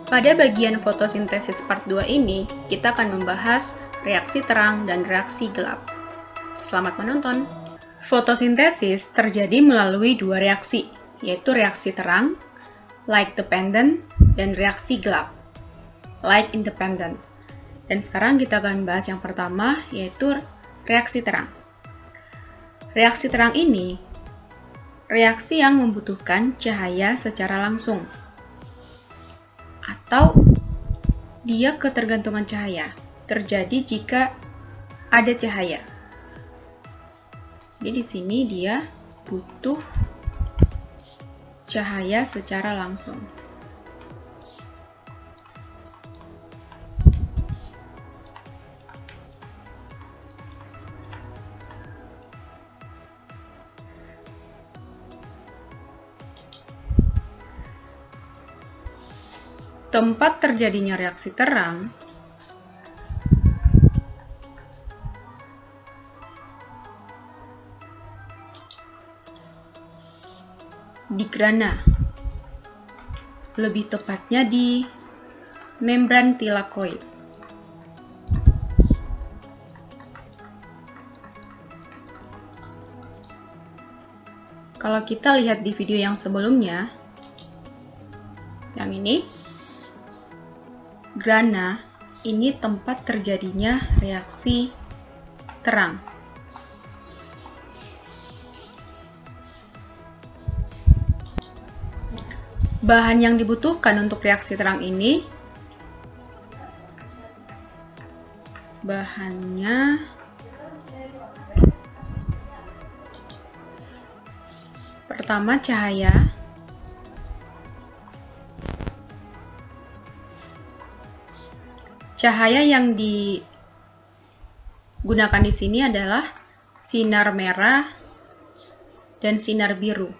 Pada bagian fotosintesis part 2 ini, kita akan membahas reaksi terang dan reaksi gelap. Selamat menonton! Fotosintesis terjadi melalui dua reaksi, yaitu reaksi terang, light dependent, dan reaksi gelap, light independent. Dan sekarang kita akan bahas yang pertama, yaitu reaksi terang. Reaksi terang ini, reaksi yang membutuhkan cahaya secara langsung, atau dia ketergantungan cahaya, terjadi jika ada cahaya. Jadi di sini dia butuh cahaya secara langsung. Tempat terjadinya reaksi terang di grana, lebih tepatnya di membran tilakoid. Kalau kita lihat di video yang sebelumnya, yang ini, grana ini tempat terjadinya reaksi terang. Bahan yang dibutuhkan untuk reaksi terang ini, bahannya pertama cahaya, cahaya yang digunakan di sini adalah sinar merah dan sinar biru.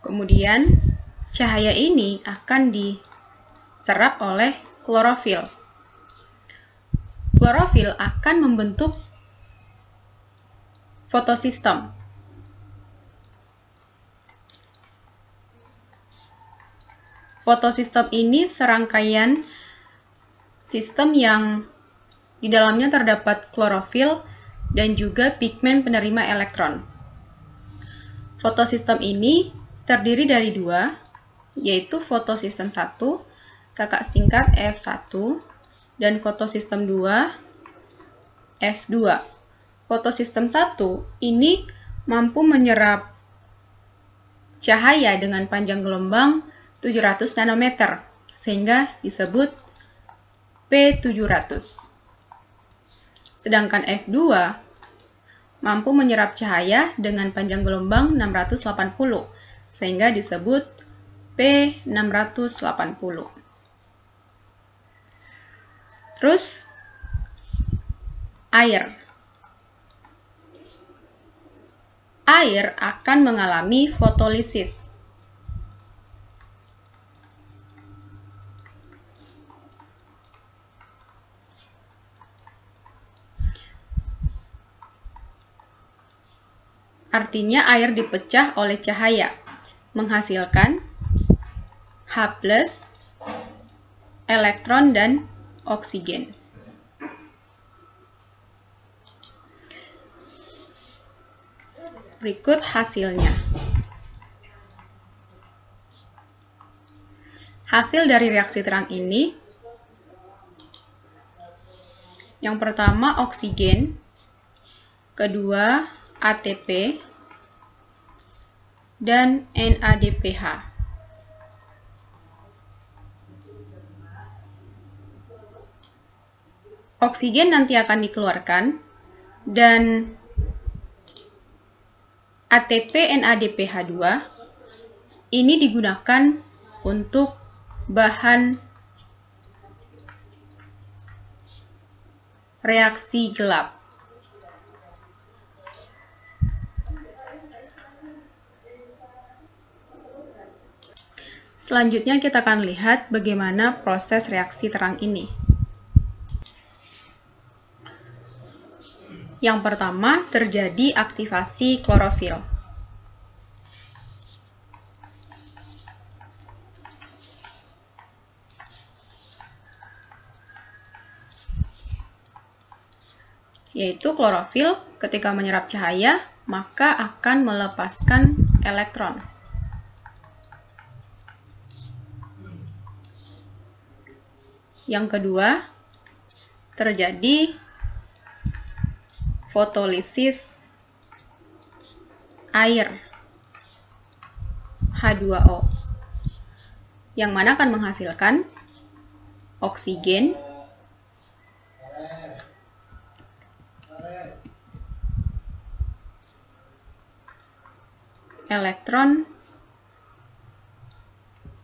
Kemudian, cahaya ini akan diserap oleh klorofil. Klorofil akan membentuk fotosistem. Fotosistem ini serangkaian sistem yang di dalamnya terdapat klorofil dan juga pigmen penerima elektron. Fotosistem ini terdiri dari dua, yaitu fotosistem 1, kakak singkat F1, dan fotosistem 2, F2. Fotosistem 1 ini mampu menyerap cahaya dengan panjang gelombang 700 nanometer, sehingga disebut P700. Sedangkan F2 mampu menyerap cahaya dengan panjang gelombang 680, sehingga disebut P680. Terus, air. Air akan mengalami fotolisis. Artinya air dipecah oleh cahaya, menghasilkan H+, elektron, dan oksigen. Berikut hasilnya. Hasil dari reaksi terang ini, yang pertama oksigen, kedua ATP, dan NADPH. Oksigen nanti akan dikeluarkan, dan ATP NADPH2 ini digunakan untuk bahan reaksi gelap. Selanjutnya kita akan lihat bagaimana proses reaksi terang ini. Yang pertama, terjadi aktivasi klorofil. Yaitu klorofil ketika menyerap cahaya, maka akan melepaskan elektron. Yang kedua, terjadi fotolisis air H2O, yang mana akan menghasilkan oksigen, elektron,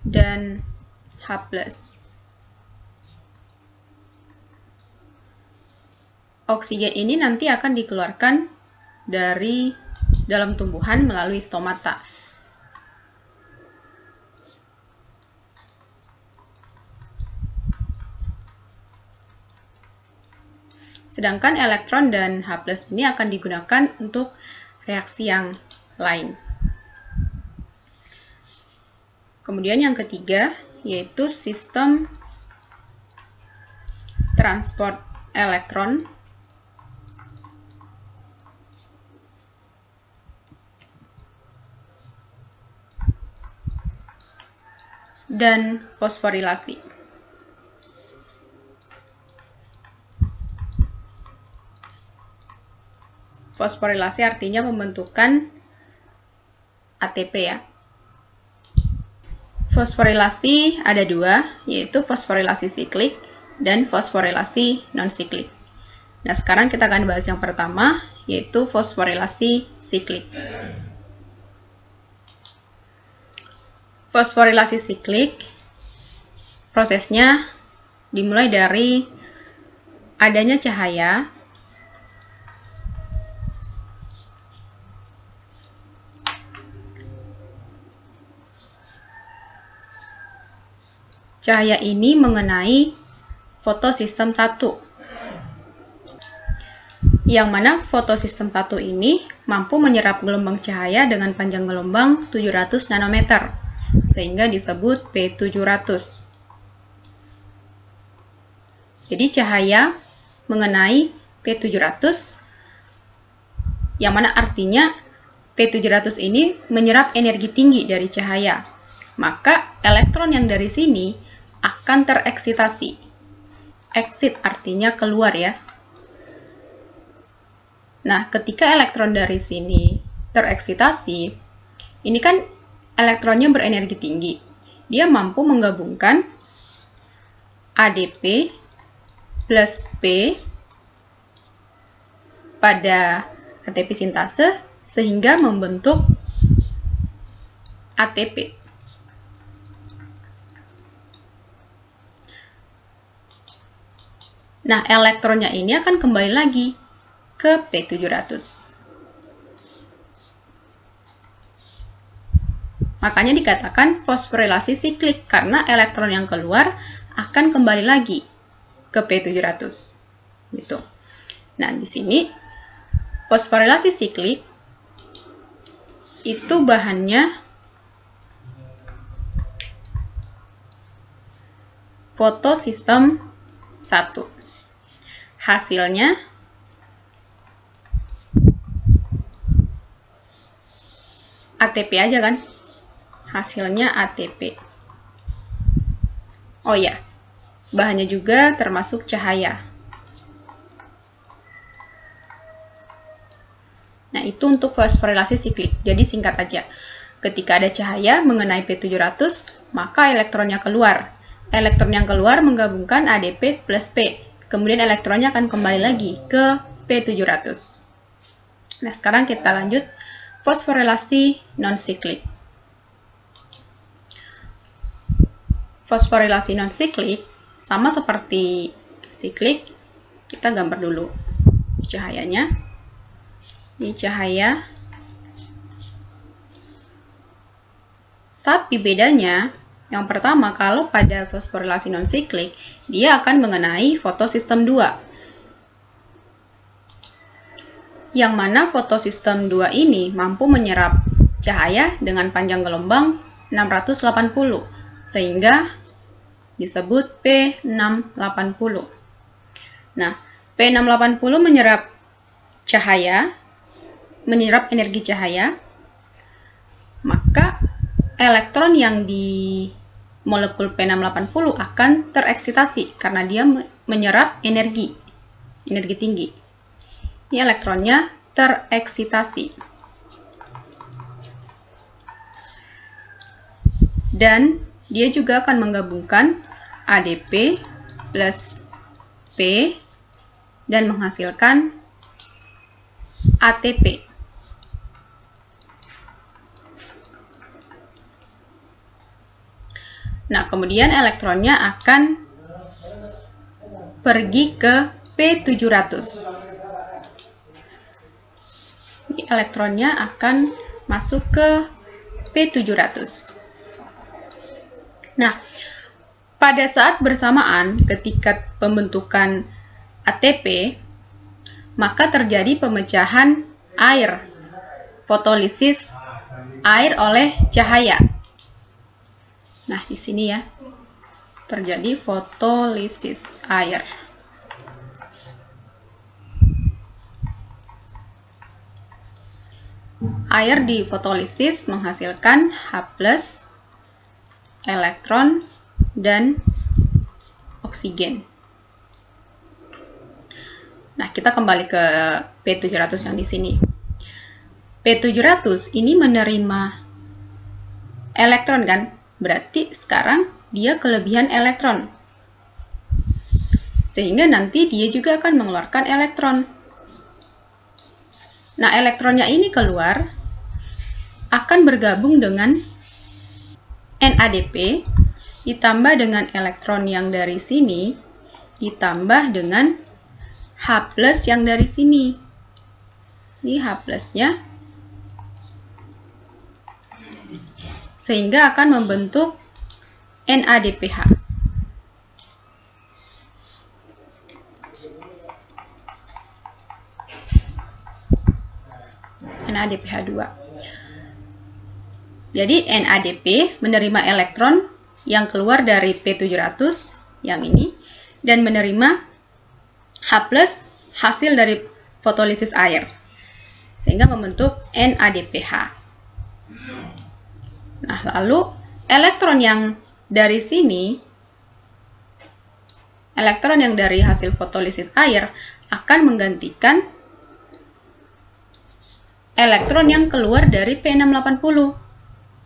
dan H+. Oksigen ini nanti akan dikeluarkan dari dalam tumbuhan melalui stomata. Sedangkan elektron dan H+ ini akan digunakan untuk reaksi yang lain. Kemudian yang ketiga, yaitu sistem transport elektron dan fosforilasi. Fosforilasi artinya pembentukan ATP ya. Fosforilasi ada dua, yaitu fosforilasi siklik dan fosforilasi non-siklik. Nah, sekarang kita akan bahas yang pertama, yaitu fosforilasi siklik. Fosforilasi siklik, prosesnya dimulai dari adanya cahaya ini mengenai fotosistem 1, yang mana fotosistem 1 ini mampu menyerap gelombang cahaya dengan panjang gelombang 700 nanometer, sehingga disebut P700. Jadi cahaya mengenai P700, yang mana artinya P700 ini menyerap energi tinggi dari cahaya. Maka elektron yang dari sini akan tereksitasi. Exit artinya keluar ya. Nah, ketika elektron dari sini tereksitasi, ini kan elektronnya berenergi tinggi. Dia mampu menggabungkan ADP plus P pada ATP sintase sehingga membentuk ATP. Nah, elektronnya ini akan kembali lagi ke P700. Makanya dikatakan fosforilasi siklik, karena elektron yang keluar akan kembali lagi ke P700. Gitu. Nah, di sini fosforilasi siklik itu bahannya fotosistem 1. Hasilnya ATP aja kan? Hasilnya ATP. Oh ya, bahannya juga termasuk cahaya. Nah, itu untuk fosforilasi siklik. Jadi singkat aja. Ketika ada cahaya mengenai P700, maka elektronnya keluar. Elektron yang keluar menggabungkan ADP plus P. Kemudian elektronnya akan kembali lagi ke P700. Nah, sekarang kita lanjut fosforilasi non-siklik. Fosforilasi non-siklik sama seperti siklik. Kita gambar dulu cahayanya. Ini cahaya. Tapi bedanya, yang pertama, kalau pada fosforilasi non-siklik, dia akan mengenai fotosistem 2. yang mana fotosistem 2 ini mampu menyerap cahaya dengan panjang gelombang 680, sehingga disebut P680. Nah, P680 menyerap energi cahaya, maka elektron yang di molekul P680 akan tereksitasi karena dia menyerap energi tinggi. Ini elektronnya tereksitasi. Dan dia juga akan menggabungkan ADP plus P dan menghasilkan ATP. Nah, kemudian elektronnya akan pergi ke P700. Elektronnya akan masuk ke P700. Nah, pada saat bersamaan ketika pembentukan ATP, maka terjadi pemecahan air, fotolisis air oleh cahaya. Nah, di sini ya, terjadi fotolisis air. Air difotolisis menghasilkan H+, elektron, dan oksigen. Nah, kita kembali ke P700 yang di sini. P700 ini menerima elektron kan? Berarti sekarang dia kelebihan elektron. Sehingga nanti dia juga akan mengeluarkan elektron. Nah, elektronnya ini keluar akan bergabung dengan NADP ditambah dengan elektron yang dari sini ditambah dengan H+ yang dari sini. Ini H+-nya. Sehingga akan membentuk NADPH. NADPH2. Jadi NADP menerima elektron yang keluar dari P700 yang ini dan menerima H+ hasil dari fotolisis air sehingga membentuk NADPH. Nah, lalu elektron yang dari sini, elektron yang dari hasil fotolisis air akan menggantikan elektron yang keluar dari P680.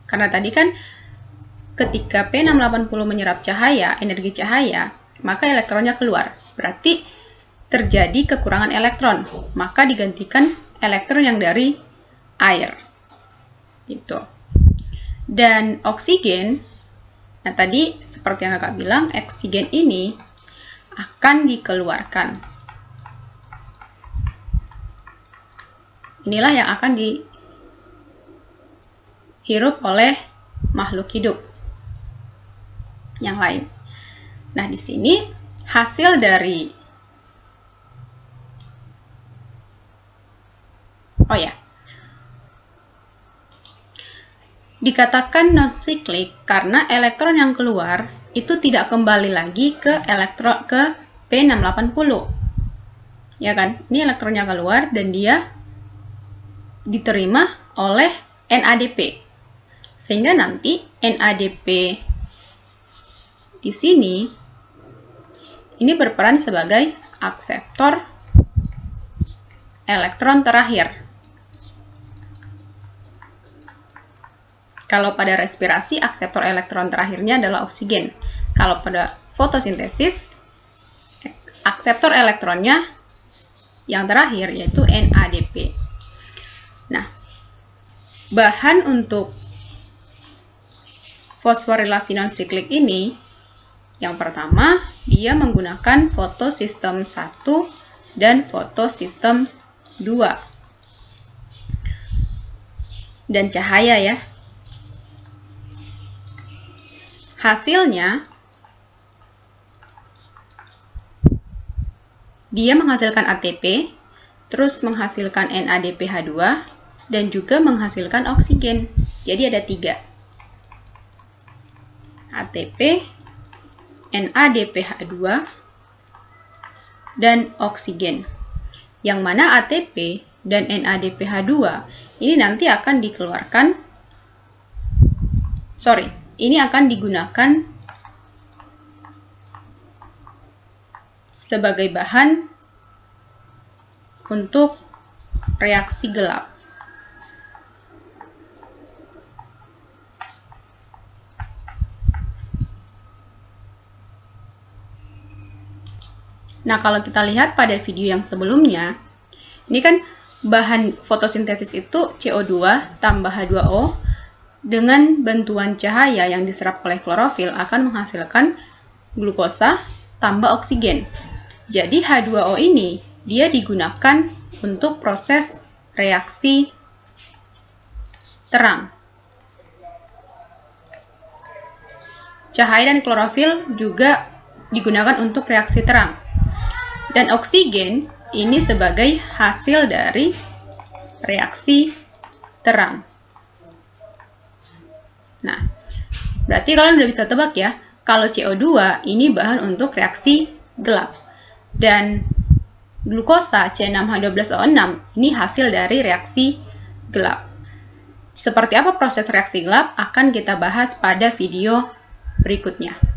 Karena tadi kan ketika P680 menyerap cahaya, energi cahaya, maka elektronnya keluar. Berarti terjadi kekurangan elektron, maka digantikan elektron yang dari air. Gitu. Dan oksigen, nah tadi seperti yang kakak bilang, oksigen ini akan dikeluarkan. Inilah yang akan dihirup oleh makhluk hidup yang lain. Nah, di sini hasil dari dikatakan non-cyclic karena elektron yang keluar itu tidak kembali lagi ke P680. Ya kan? Ini elektronnya keluar dan dia diterima oleh NADP. Sehingga nanti NADP di sini ini berperan sebagai akseptor elektron terakhir. Kalau pada respirasi, akseptor elektron terakhirnya adalah oksigen. Kalau pada fotosintesis, akseptor elektronnya yang terakhir yaitu NADP. Nah, bahan untuk fosforilasi non-siklik ini, yang pertama, dia menggunakan fotosistem 1 dan fotosistem 2. Dan cahaya ya. Hasilnya, dia menghasilkan ATP, terus menghasilkan NADPH2, dan juga menghasilkan oksigen. Jadi ada 3. ATP, NADPH2, dan oksigen. Yang mana ATP dan NADPH2 ini nanti akan digunakan sebagai bahan untuk reaksi gelap. Nah, kalau kita lihat pada video yang sebelumnya, ini kan bahan fotosintesis itu CO2 tambah H2O dengan bantuan cahaya yang diserap oleh klorofil akan menghasilkan glukosa tambah oksigen. Jadi H2O ini dia digunakan untuk proses reaksi terang. Cahaya dan klorofil juga digunakan untuk reaksi terang. Dan oksigen ini sebagai hasil dari reaksi terang. Nah, berarti kalian udah bisa tebak ya, kalau CO2 ini bahan untuk reaksi gelap. Dan glukosa C6H12O6 ini hasil dari reaksi gelap. Seperti apa proses reaksi gelap akan kita bahas pada video berikutnya.